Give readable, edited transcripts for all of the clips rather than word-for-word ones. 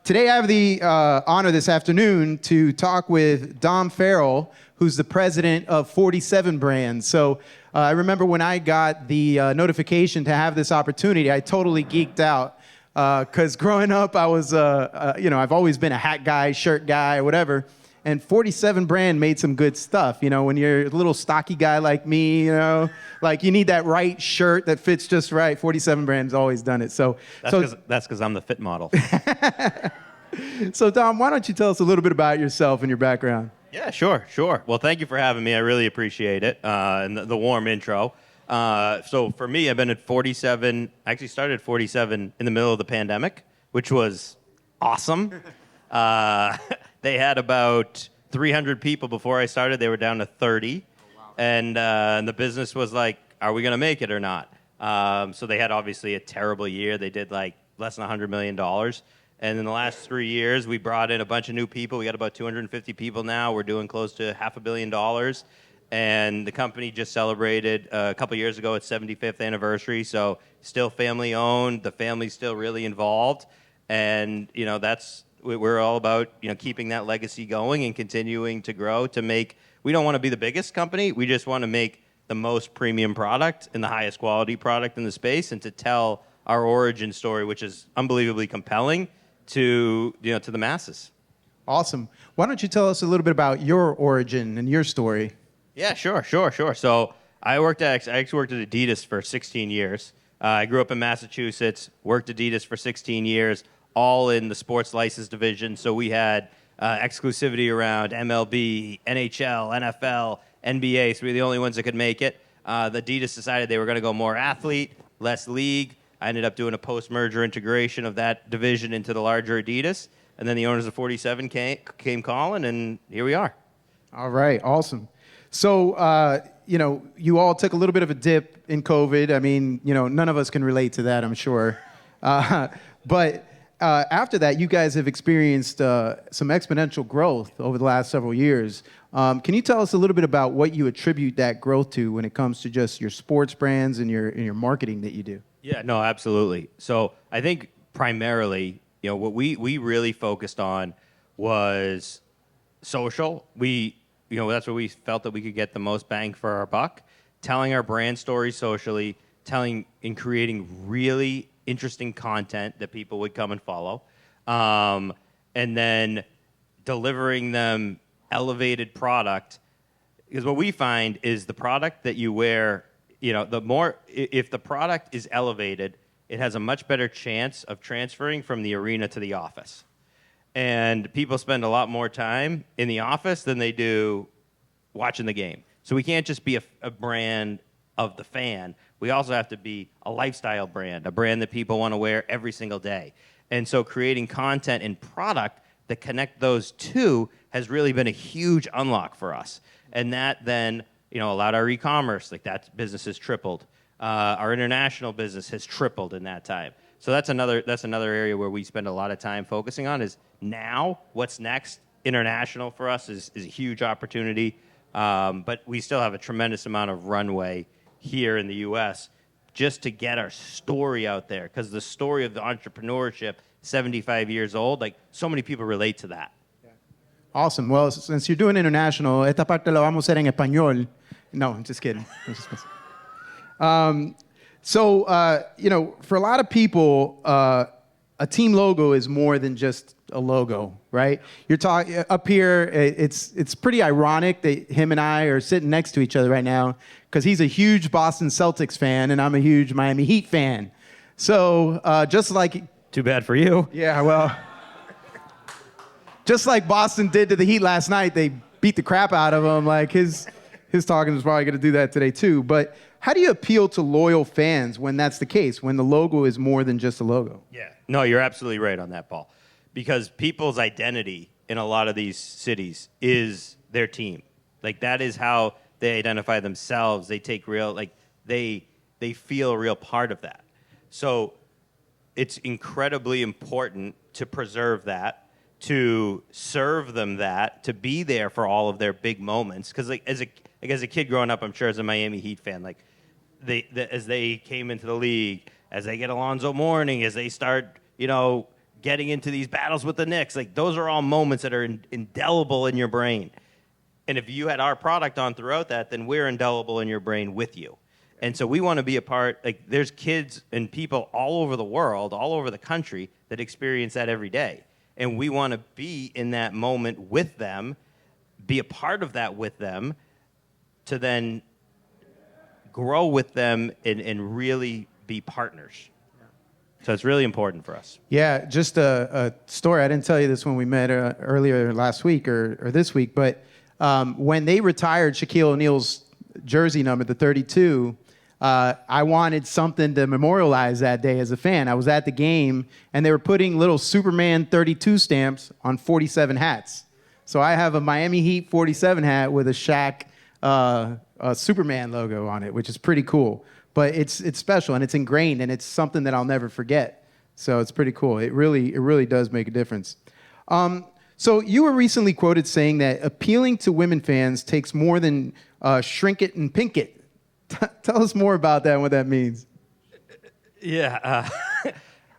Today I have the honor this afternoon to talk with Dom Farrell, who's the president of 47 Brands. So I remember when I got the notification to have this opportunity, I totally geeked out because growing up I was, I've always been a hat guy, shirt guy, whatever. And 47 Brand made some good stuff. You know, when you're a little stocky guy like me, like you need that right shirt that fits just right. 47 Brand's always done it. That's because I'm the fit model. So, Dom, why don't you tell us a little bit about yourself and your background? Yeah, sure. Well, thank you for having me. I really appreciate it, and the warm intro. So for me, I've been at 47. I actually started at 47 in the middle of the pandemic, which was awesome. They had about 300 people before I started. They were down to 30. Oh, wow. And the business was like, are we going to make it or not? So they had obviously a terrible year. They did like less than $100 million. And in the last 3 years, we brought in a bunch of new people. We got about 250 people now. We're doing close to $500 million. And the company just celebrated a couple years ago its 75th anniversary. So still family owned. The family's still really involved. And, we're all about, keeping that legacy going and continuing to grow to make, we don't want to be the biggest company. We just want to make the most premium product and the highest quality product in the space, and to tell our origin story, which is unbelievably compelling to the masses. Awesome. Why don't you tell us a little bit about your origin and your story? Yeah, sure. So I actually worked at Adidas for 16 years. I grew up in Massachusetts, worked at Adidas for 16 years, all in the sports license division. So we had exclusivity around MLB, NHL, NFL, NBA. So we were the only ones that could make it. The Adidas decided they were going to go more athlete, less league. I ended up doing a post-merger integration of that division into the larger Adidas. And then the owners of 47 came calling, and here we are. All right, awesome. So, you all took a little bit of a dip in COVID. I mean, none of us can relate to that, I'm sure. But after that, you guys have experienced some exponential growth over the last several years. Can you tell us a little bit about what you attribute that growth to when it comes to just your sports brands and your marketing that you do? Yeah, no, absolutely. So I think primarily, what we really focused on was social. That's where we felt that we could get the most bang for our buck, telling our brand story socially, telling and creating really interesting content that people would come and follow, and then delivering them elevated product. Because what we find is the product that you wear, if the product is elevated, it has a much better chance of transferring from the arena to the office. And people spend a lot more time in the office than they do watching the game. So we can't just be a brand of the fan. We also have to be a lifestyle brand, a brand that people want to wear every single day. And so creating content and product that connect those two has really been a huge unlock for us. And that then, allowed our e-commerce, like that business has tripled. Our international business has tripled in that time. So that's another area where we spend a lot of time focusing on is now what's next. International for us is a huge opportunity, but we still have a tremendous amount of runway here in the U.S. just to get our story out there, because the story of the entrepreneurship, 75 years old, like so many people relate to that. Awesome. Well, since you're doing international, esta parte la vamos a hacer en español. No, I'm just kidding. So, for a lot of people, a team logo is more than just a logo, right? You're talking up here. It's pretty ironic that him and I are sitting next to each other right now, because he's a huge Boston Celtics fan and I'm a huge Miami Heat fan. So, just like too bad for you. Yeah, well, just like Boston did to the Heat last night, they beat the crap out of them. Like his talking is probably going to do that today too. But how do you appeal to loyal fans when that's the case, when the logo is more than just a logo? Yeah, no, you're absolutely right on that, Paul. Because people's identity in a lot of these cities is their team. Like that is how they identify themselves. They take they feel a real part of that. So it's incredibly important to preserve that, to serve them that, to be there for all of their big moments. Because as a kid growing up, I'm sure as a Miami Heat fan, as they came into the league, as they get Alonzo Mourning, as they start, getting into these battles with the Knicks. Like, those are all moments that are indelible in your brain. And if you had our product on throughout that, then we're indelible in your brain with you. And so we want to be a part, like, there's kids and people all over the world, all over the country that experience that every day. And we want to be in that moment with them, be a part of that with them, to then grow with them and really be partners. So it's really important for us. Yeah, just a story. I didn't tell you this when we met earlier last week or this week, but when they retired Shaquille O'Neal's jersey number, the 32, I wanted something to memorialize that day as a fan. I was at the game, and they were putting little Superman 32 stamps on 47 hats. So I have a Miami Heat 47 hat with a Shaq a Superman logo on it, which is pretty cool. But it's special, and it's ingrained, and it's something that I'll never forget. So it's pretty cool. It really does make a difference. So you were recently quoted saying that appealing to women fans takes more than shrink it and pink it. Tell us more about that and what that means. Yeah,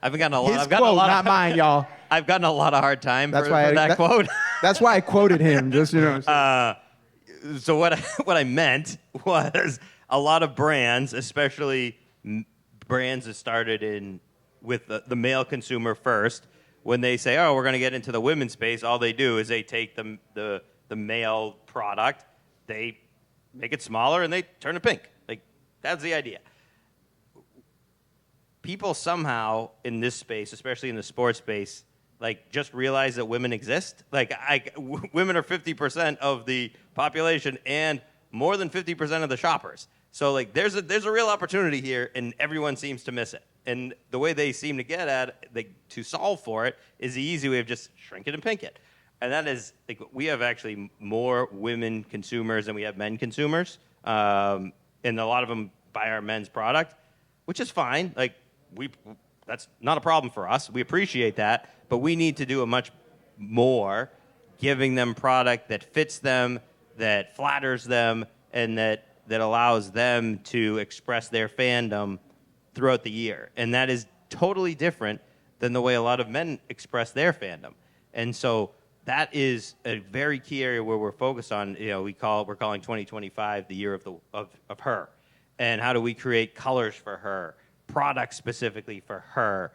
I've gotten a lot. His I've gotten quote, a lot not mine, y'all. I've gotten a lot of hard time for why that quote. That's why I quoted him. Just So what I meant was a lot of brands, especially brands that started with the male consumer first, when they say, "Oh, we're going to get into the women's space," all they do is they take the male product, they make it smaller, and they turn it pink. Like, that's the idea. People somehow in this space, especially in the sports space, like, just realize that women exist. Like, women are 50% of the population and more than 50% of the shoppers. So, like, there's a real opportunity here, and everyone seems to miss it. And the way they seem to get at it, to solve for it, is the easy way of just shrink it and pink it. And that is, like, we have actually more women consumers than we have men consumers. And a lot of them buy our men's product, which is fine. Like, that's not a problem for us. We appreciate that. But we need to do a much more giving them product that fits them, that flatters them, and that allows them to express their fandom throughout the year. And that is totally different than the way a lot of men express their fandom. And so that is a very key area where we're focused on. You know, we're calling 2025 the year of her. And how do we create colors for her, products specifically for her,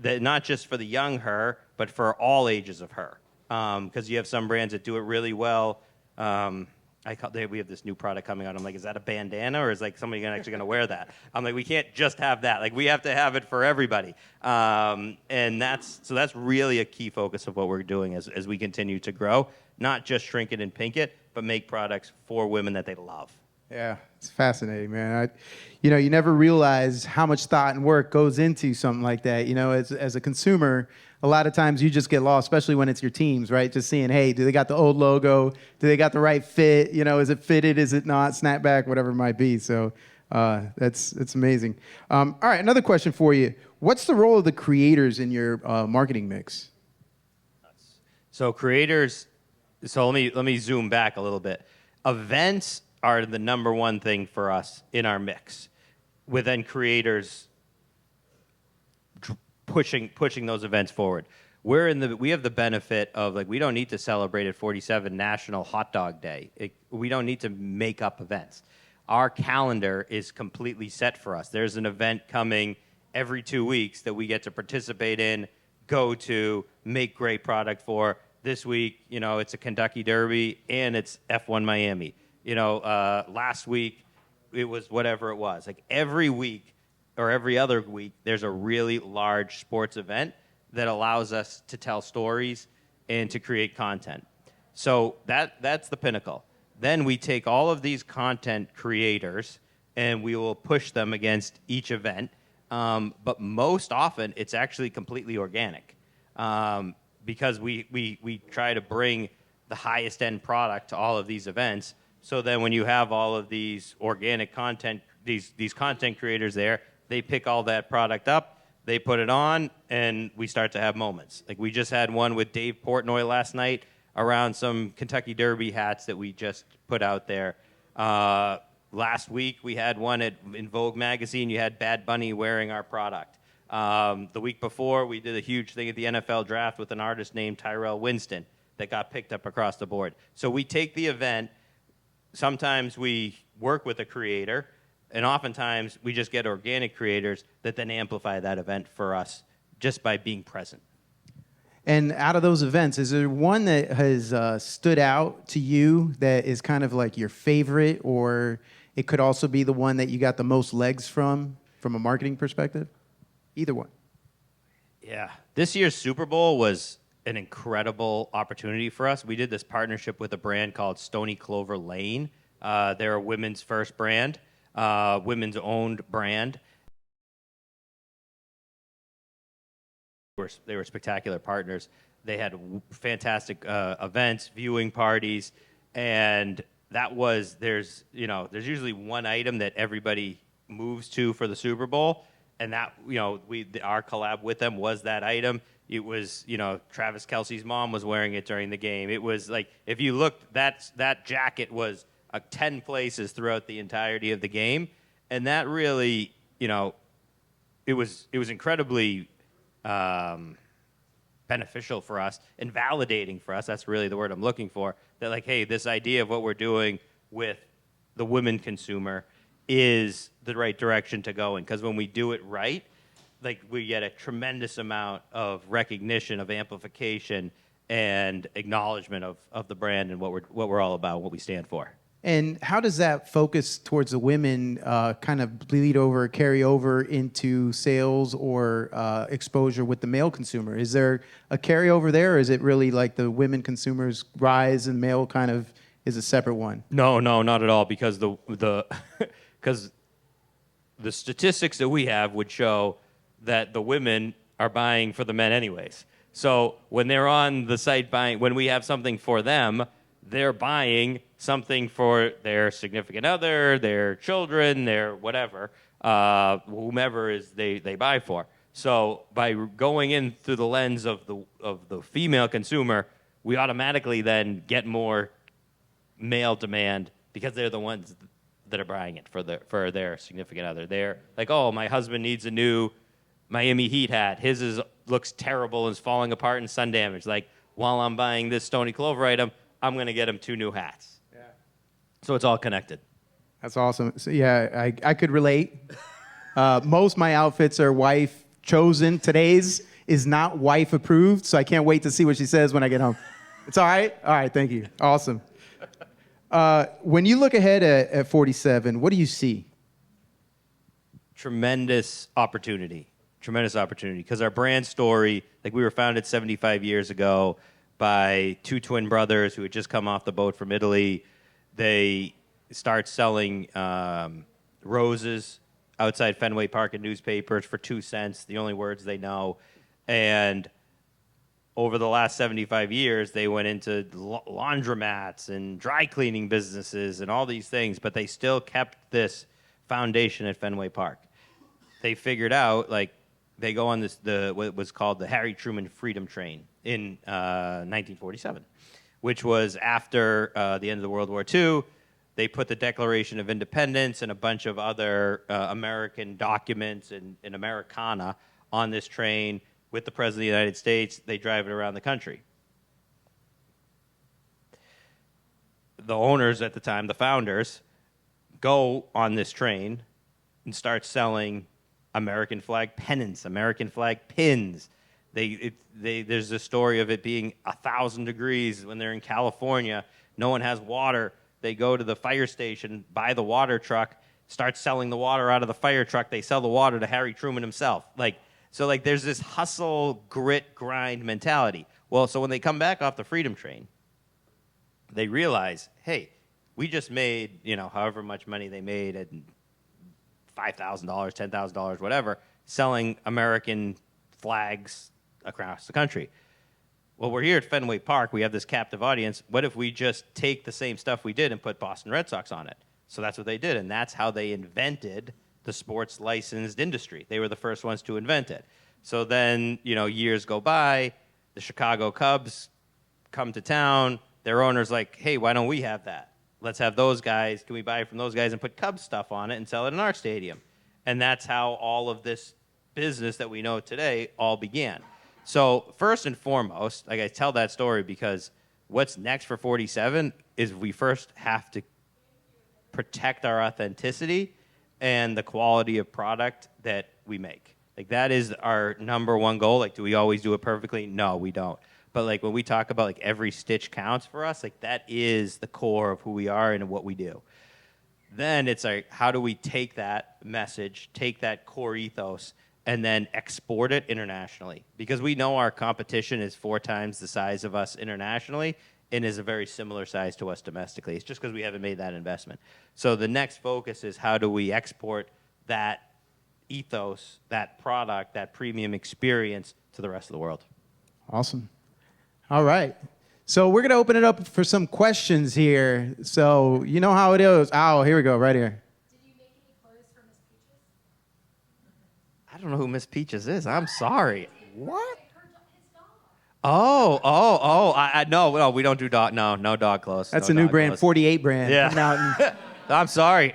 that not just for the young her, but for all ages of her. Because you have some brands that do it really well. We have this new product coming out. I'm like, is that a bandana, or is like somebody actually going to wear that? I'm like, we can't just have that. Like, we have to have it for everybody. And that's really a key focus of what we're doing as we continue to grow. Not just shrink it and pink it, but make products for women that they love. Yeah, it's fascinating, man. You never realize how much thought and work goes into something like that. You know, as a consumer, a lot of times you just get lost, especially when it's your teams, right? Just seeing, hey, do they got the old logo? Do they got the right fit? You know, is it fitted? Is it not? Snapback, whatever it might be. So it's amazing. All right, another question for you. What's the role of the creators in your marketing mix? So creators. So let me zoom back a little bit. Events are the number one thing for us in our mix, within creators pushing those events forward. We have the benefit of, like, we don't need to celebrate at 47 National Hot Dog Day. We don't need to make up events. Our calendar is completely set for us. There's an event coming every 2 weeks that we get to participate in, go to, make great product for. This week, you know, it's a Kentucky Derby and it's F1 Miami. You know, last week it was whatever it was. Like, every week or every other week, there's a really large sports event that allows us to tell stories and to create content. So that's the pinnacle. Then we take all of these content creators and we will push them against each event. But most often, it's actually completely organic, because we try to bring the highest end product to all of these events. So then when you have all of these organic content, these content creators there, they pick all that product up, they put it on, and we start to have moments. Like, we just had one with Dave Portnoy last night around some Kentucky Derby hats that we just put out there. Last week we had one in Vogue magazine. You had Bad Bunny wearing our product. The week before, we did a huge thing at the NFL draft with an artist named Tyrell Winston that got picked up across the board. So we take the event. Sometimes we work with a creator, and oftentimes we just get organic creators that then amplify that event for us just by being present. And out of those events, is there one that has stood out to you that is kind of like your favorite, or it could also be the one that you got the most legs from a marketing perspective? Either one. Yeah. This year's Super Bowl was an incredible opportunity for us. We did this partnership with a brand called Stony Clover Lane. They're a women's first brand, women's owned brand. They were spectacular partners. They had fantastic events, viewing parties, and there's usually one item that everybody moves to for the Super Bowl, and that our collab with them was that item. It was, Travis Kelce's mom was wearing it during the game. It was like, if you looked, that jacket was 10 places throughout the entirety of the game, and that really, it was incredibly beneficial for us and validating for us. That's really the word I'm looking for. That like, hey, this idea of what we're doing with the women consumer is the right direction to go in. Because when we do it right, like we get a tremendous amount of recognition, of amplification, and acknowledgement of the brand and what we're all about, what we stand for. And how does that focus towards the women kind of carry over into sales or exposure with the male consumer? Is there a carryover there, or is it really like the women consumers rise and male kind of is a separate one? No, not at all, because because the statistics that we have would show that the women are buying for the men anyways. So when they're on the site buying, when we have something for them, they're buying something for their significant other, their children, their whatever, whomever is they buy for. So by going in through the lens of the female consumer, we automatically then get more male demand because they're the ones that are buying it for their significant other. They're like, oh, my husband needs a new Miami Heat hat. His looks terrible and is falling apart and sun damaged. Like, while I'm buying this Stony Clover item, I'm going to get him 2 new hats. Yeah. So it's all connected. That's awesome. So yeah, I could relate. Most of my outfits are wife chosen. Today's is not wife approved, so I can't wait to see what she says when I get home. It's all right? All right, thank you. Awesome. When you look ahead at 47, what do you see? Tremendous opportunity, because our brand story, like we were founded 75 years ago by 2 twin brothers who had just come off the boat from Italy. They start selling roses outside Fenway Park in newspapers for 2 cents, the only words they know. And over the last 75 years, they went into laundromats and dry cleaning businesses and all these things, but they still kept this foundation at Fenway Park. They figured out, like, they go on what was called the Harry Truman Freedom Train in 1947, which was after the end of World War II. They put the Declaration of Independence and a bunch of other American documents and Americana on this train with the President of the United States. They drive it around the country. The owners at the time, the founders, go on this train and start selling American flag pennants, American flag pins. There's a story of it being 1,000 degrees when they're in California. No one has water. They go to the fire station, buy the water truck, start selling the water out of the fire truck. They sell the water to Harry Truman himself. So there's this hustle, grit, grind mentality. Well, so when they come back off the Freedom Train, they realize, hey, we just made, however much money they made at $5,000, $10,000, whatever, selling American flags across the country. Well, we're here at Fenway Park. We have this captive audience. What if we just take the same stuff we did and put Boston Red Sox on it? So that's what they did, and that's how they invented the sports licensed industry. They were the first ones to invent it. So then, years go by. The Chicago Cubs come to town. Their owner's like, hey, why don't we have that? Let's have those guys. Can we buy it from those guys and put Cubs stuff on it and sell it in our stadium? And that's how all of this business that we know today all began. So first and foremost, like I tell that story because what's next for 47 is we first have to protect our authenticity and the quality of product that we make. Like that is our number one goal. Like, do we always do it perfectly? No, we don't. But like when we talk about like every stitch counts for us, like that is the core of who we are and what we do. Then it's like, how do we take that message, take that core ethos, and then export it internationally? Because we know our competition is 4 times the size of us internationally and is a very similar size to us domestically. It's just because we haven't made that investment. So the next focus is how do we export that ethos, that product, that premium experience to the rest of the world. Awesome. All right. So we're going to open it up for some questions here. So you know how it is. Oh, here we go, right here. Did you make any clothes for Miss Peaches? I don't know who Miss Peaches is. I'm sorry. What? His dog. No, we don't do dog. No dog clothes. That's no a new dog brand, clothes. 48 brand. Yeah. Coming out in-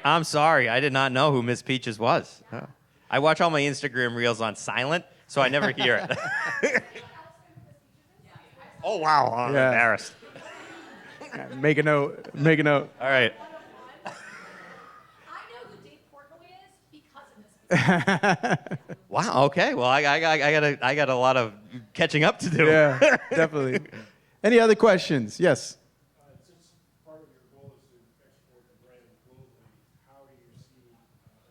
I'm sorry. I did not know who Miss Peaches was. No. I watch all my Instagram reels on silent, so I never hear it. Oh, wow. I'm Yeah. embarrassed. Make a note. All right. I know who Dave Portnoy is because of Miss Peaches. Wow. Okay. Well, I got a lot of catching up to do. Yeah, definitely. Any other questions? Yes. Since part of your goal is to export the brand globally, how do you see,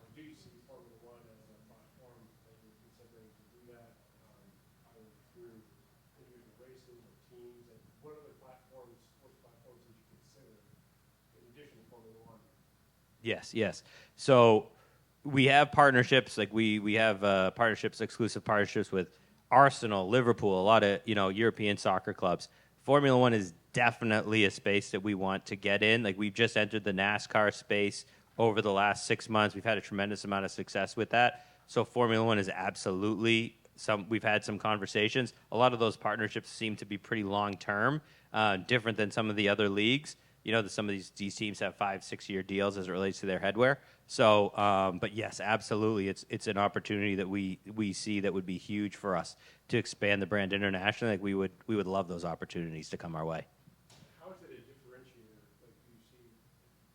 or do you see Formula One as a platform that you're considering to do that, either through individual races or teams, and what other platforms, sports platforms would you consider in addition to Formula One? Yes. So we have partnerships, like we have partnerships, exclusive partnerships with Arsenal, Liverpool, a lot of European soccer clubs. Formula One is definitely a space that we want to get in. Like we've just entered the NASCAR space over the last 6 months. We've had a tremendous amount of success with that. So Formula One is absolutely we've had some conversations. A lot of those partnerships seem to be pretty long term, different than some of the other leagues. Some of these teams have 5-6 year deals as it relates to their headwear. So, but yes, absolutely, it's an opportunity that we see that would be huge for us to expand the brand internationally. Like we would love those opportunities to come our way. How is it a differentiator? Like, do you see it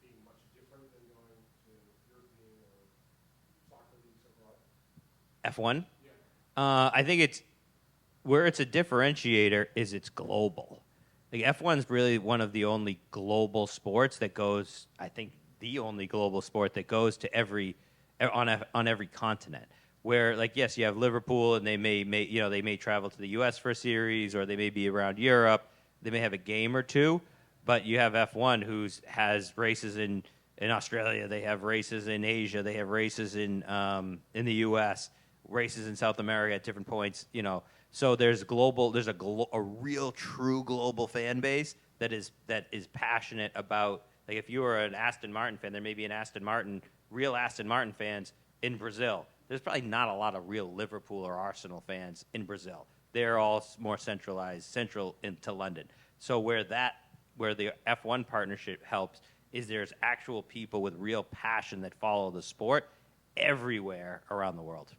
being much different than going to European or soccer leagues abroad? F1. Yeah. I think it's a differentiator is it's global. Like F1 is really one of the only global sports that goes. I think the only global sport that goes to on every continent. Where like yes, you have Liverpool and they may travel to the U.S. for a series or they may be around Europe. They may have a game or two, but you have F1 who has races in Australia. They have races in Asia. They have races in the U.S. Races in South America at different points. So there's a real true global fan base that is passionate about. Like if you are an Aston Martin fan, there may be real Aston Martin fans in Brazil. There's probably not a lot of real Liverpool or Arsenal fans in Brazil. They're all more central into London. So where the F1 partnership helps is there's actual people with real passion that follow the sport everywhere around the world.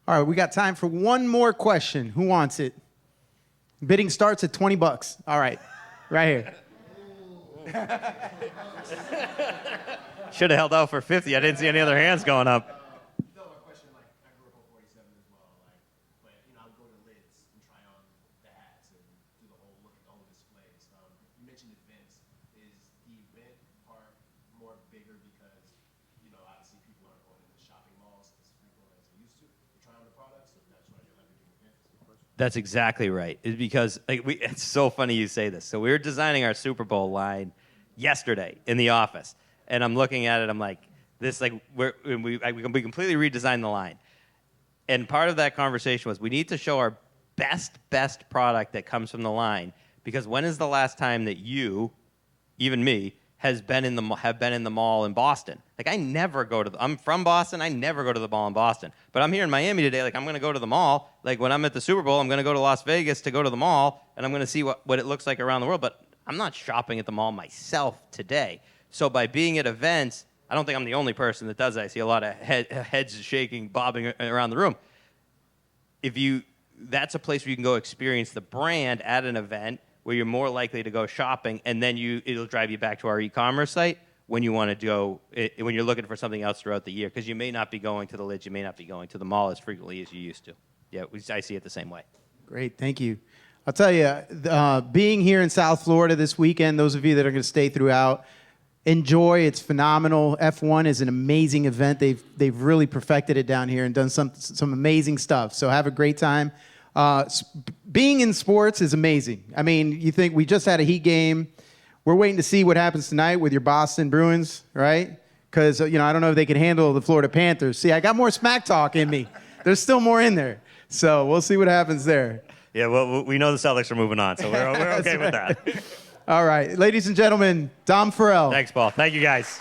All right, we got time for one more question. Who wants it? Bidding starts at $20. All right, right here. Should have held out for 50. I didn't see any other hands going up. No, a question like I grew up on 47 as well, but I would go to Lids and try on the hats and do the whole look at the whole displays. You mentioned events. Is the event part more bigger because obviously people aren't going into shopping malls as frequently as they used to try on the products, so that's why you're leveraging events? That's exactly right. It's because it's so funny you say this. So we were designing our Super Bowl line yesterday in the office, and I'm looking at it. I'm like, we completely redesigned the line, and part of that conversation was we need to show our best product that comes from the line, because when is the last time that you, even me, have been in the mall in Boston? Like I'm from Boston. I never go to the mall in Boston. But I'm here in Miami today. Like I'm going to go to the mall. Like when I'm at the Super Bowl, I'm going to go to Las Vegas to go to the mall, and I'm going to see what it looks like around the world. But I'm not shopping at the mall myself today. So by being at events, I don't think I'm the only person that does that. I see a lot of heads shaking, bobbing around the room. that's a place where you can go experience the brand at an event where you're more likely to go shopping, and then it'll drive you back to our e-commerce site when you want to go, when you're looking for something else throughout the year, because you may not be going to the Lids, you may not be going to the mall as frequently as you used to. Yeah, I see it the same way. Great, thank you. I'll tell you, being here in South Florida this weekend, those of you that are going to stay throughout, enjoy. It's phenomenal. F1 is an amazing event. They've really perfected it down here and done some amazing stuff. So have a great time. Being in sports is amazing. I mean, you think we just had a Heat game. We're waiting to see what happens tonight with your Boston Bruins, right? Because, I don't know if they can handle the Florida Panthers. See, I got more smack talk in me. There's still more in there. So we'll see what happens there. Yeah, well, we know the Celtics are moving on, so we're okay with that. All right. Ladies and gentlemen, Dom Farrell. Thanks, Paul. Thank you, guys.